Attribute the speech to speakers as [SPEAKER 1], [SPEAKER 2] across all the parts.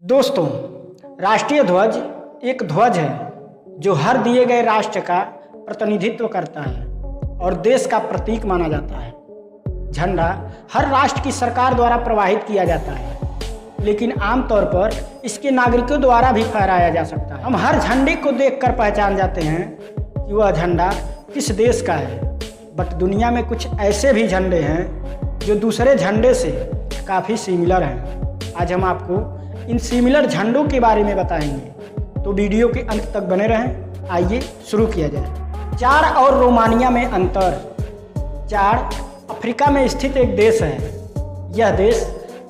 [SPEAKER 1] दोस्तों, राष्ट्रीय ध्वज एक ध्वज है जो हर दिए गए राष्ट्र का प्रतिनिधित्व करता है और देश का प्रतीक माना जाता है। झंडा हर राष्ट्र की सरकार द्वारा प्रवाहित किया जाता है, लेकिन आमतौर पर इसके नागरिकों द्वारा भी फहराया जा सकता है। हम हर झंडे को देखकर पहचान जाते हैं कि वह झंडा किस देश का है। बट दुनिया में कुछ ऐसे भी झंडे हैं जो दूसरे झंडे से काफ़ी सिमिलर हैं। आज हम आपको इन सिमिलर झंडों के बारे में बताएंगे, तो वीडियो के अंत तक बने रहें। आइए शुरू किया जाए। चाड और रोमानिया में अंतर। चाड अफ्रीका में स्थित एक देश है। यह देश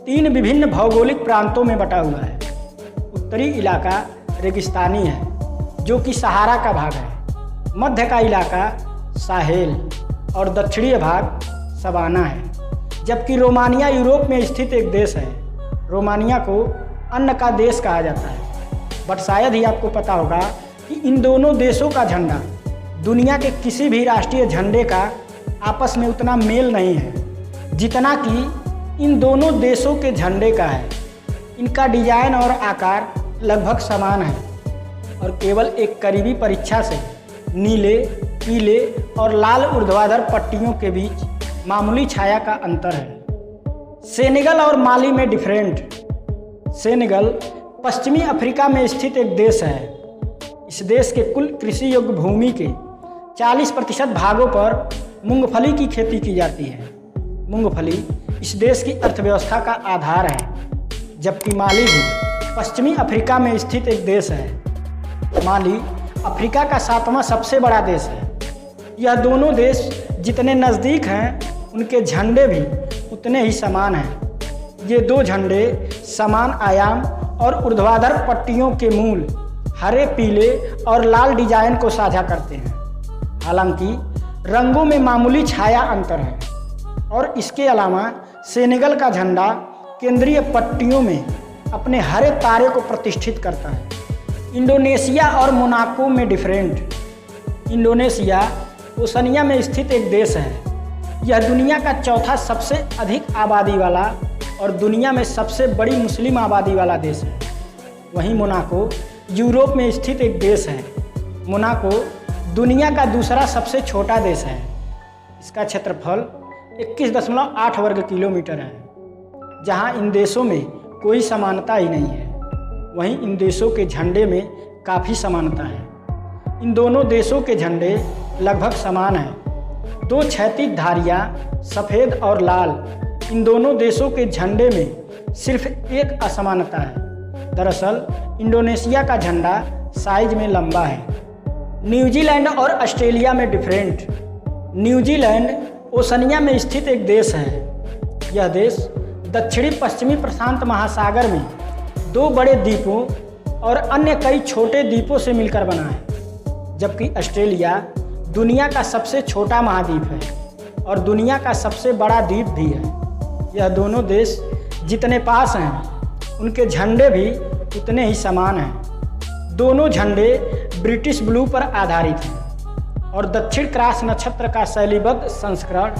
[SPEAKER 1] 3 विभिन्न भौगोलिक प्रांतों में बटा हुआ है। उत्तरी इलाका रेगिस्तानी है जो कि सहारा का भाग है। मध्य का इलाका साहेल और दक्षिणी भाग सवाना है। जबकि रोमानिया यूरोप में स्थित एक देश है। रोमानिया को अन्न का देश कहा जाता है। बट शायद ही आपको पता होगा कि इन दोनों देशों का झंडा दुनिया के किसी भी राष्ट्रीय झंडे का आपस में उतना मेल नहीं है जितना कि इन दोनों देशों के झंडे का है। इनका डिजाइन और आकार लगभग समान है और केवल एक करीबी परीक्षा से नीले, पीले और लाल ऊर्ध्वाधर पट्टियों के बीच मामूली छाया का अंतर है। सेनेगल और माली में डिफरेंट। सेनेगल पश्चिमी अफ्रीका में स्थित एक देश है। इस देश के कुल कृषि योग्य भूमि के 40% भागों पर मूंगफली की खेती की जाती है। मूंगफली इस देश की अर्थव्यवस्था का आधार है। जबकि माली भी पश्चिमी अफ्रीका में स्थित एक देश है। माली अफ्रीका का 7वां सबसे बड़ा देश है। यह दोनों देश जितने नज़दीक हैं, उनके झंडे भी उतने ही समान हैं। ये दो झंडे समान आयाम और ऊर्ध्वाधर पट्टियों के मूल हरे, पीले और लाल डिजाइन को साझा करते हैं। हालांकि रंगों में मामूली छाया अंतर है और इसके अलावा सेनेगल का झंडा केंद्रीय पट्टियों में अपने हरे तारे को प्रतिष्ठित करता है। इंडोनेशिया और मोनाको में डिफरेंट। इंडोनेशिया ओशनिया में स्थित एक देश है। यह दुनिया का चौथा सबसे अधिक आबादी वाला और दुनिया में सबसे बड़ी मुस्लिम आबादी वाला देश है। वहीं मोनाको यूरोप में स्थित एक देश है। मोनाको दुनिया का दूसरा सबसे छोटा देश है। इसका क्षेत्रफल 21.8 वर्ग किलोमीटर है, जहां इन देशों में कोई समानता ही नहीं है। वहीं इन देशों के झंडे में काफ़ी समानता है। इन दोनों देशों के झंडे लगभग समान हैं। 2 क्षैतिज धारियाँ सफ़ेद और लाल। इन दोनों देशों के झंडे में सिर्फ एक असमानता है। दरअसल इंडोनेशिया का झंडा साइज में लंबा है। न्यूजीलैंड और ऑस्ट्रेलिया में डिफरेंट। न्यूजीलैंड ओशनिया में स्थित एक देश है। यह देश दक्षिणी पश्चिमी प्रशांत महासागर में 2 बड़े द्वीपों और अन्य कई छोटे द्वीपों से मिलकर बना है। जबकि ऑस्ट्रेलिया दुनिया का सबसे छोटा महाद्वीप है और दुनिया का सबसे बड़ा द्वीप भी है। यह दोनों देश जितने पास हैं, उनके झंडे भी उतने ही समान हैं। दोनों झंडे ब्रिटिश ब्लू पर आधारित हैं और दक्षिण क्रॉस नक्षत्र का शैलीबद्ध संस्करण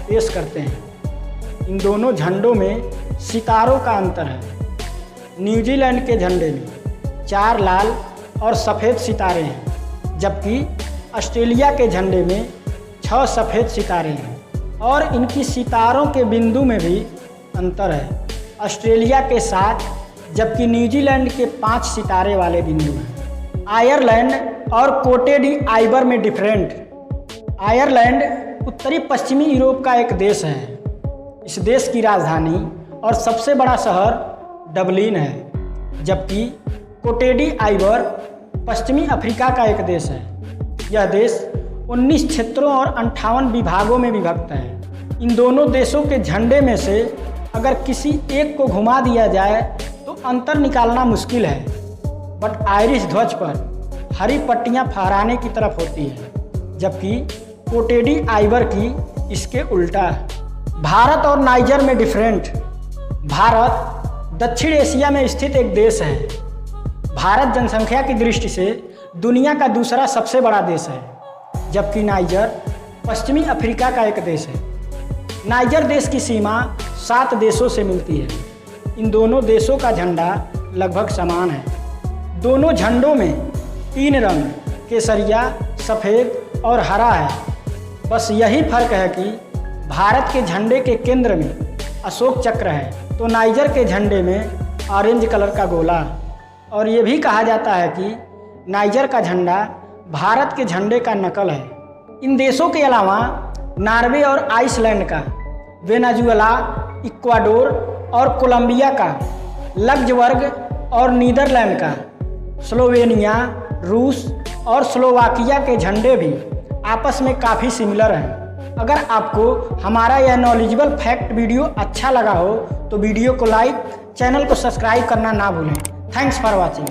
[SPEAKER 1] पेश करते हैं। इन दोनों झंडों में सितारों का अंतर है। न्यूजीलैंड के झंडे में 4 लाल और सफ़ेद सितारे हैं, जबकि ऑस्ट्रेलिया के झंडे में 6 सफ़ेद सितारे हैं और इनकी सितारों के बिंदु में भी अंतर है। ऑस्ट्रेलिया के 7 जबकि न्यूजीलैंड के 5 सितारे वाले बिंदु हैं। आयरलैंड और कोटे डी आइवर में डिफरेंट। आयरलैंड उत्तरी पश्चिमी यूरोप का एक देश है। इस देश की राजधानी और सबसे बड़ा शहर डबलिन है। जबकि कोटे डी आइवर पश्चिमी अफ्रीका का एक देश है। यह देश 19 क्षेत्रों और 58 विभागों में विभक्त है। इन दोनों देशों के झंडे में से अगर किसी एक को घुमा दिया जाए तो अंतर निकालना मुश्किल है। बट आयरिश ध्वज पर हरी पट्टियां फहराने की तरफ होती है, जबकि कोटे डी आइवर की इसके उल्टा है। भारत और नाइजर में डिफरेंट। भारत दक्षिण एशिया में स्थित एक देश है। भारत जनसंख्या की दृष्टि से दुनिया का दूसरा सबसे बड़ा देश है, जबकि नाइजर पश्चिमी अफ्रीका का एक देश है। नाइजर देश की सीमा 7 देशों से मिलती है। इन दोनों देशों का झंडा लगभग समान है। दोनों झंडों में 3 रंग केसरिया, सफ़ेद और हरा है। बस यही फर्क है कि भारत के झंडे के केंद्र में अशोक चक्र है तो नाइजर के झंडे में ऑरेंज कलर का गोला। और ये भी कहा जाता है कि नाइजर का झंडा भारत के झंडे का नकल है। इन देशों के अलावा नॉर्वे और आइसलैंड का, वेनेजुएला, इक्वाडोर और कोलंबिया का, लग्जमबर्ग और नीदरलैंड का, स्लोवेनिया, रूस और स्लोवाकिया के झंडे भी आपस में काफ़ी सिमिलर हैं। अगर आपको हमारा यह नॉलेजेबल फैक्ट वीडियो अच्छा लगा हो तो वीडियो को लाइक, चैनल को सब्सक्राइब करना ना भूलें। Thanks for watching.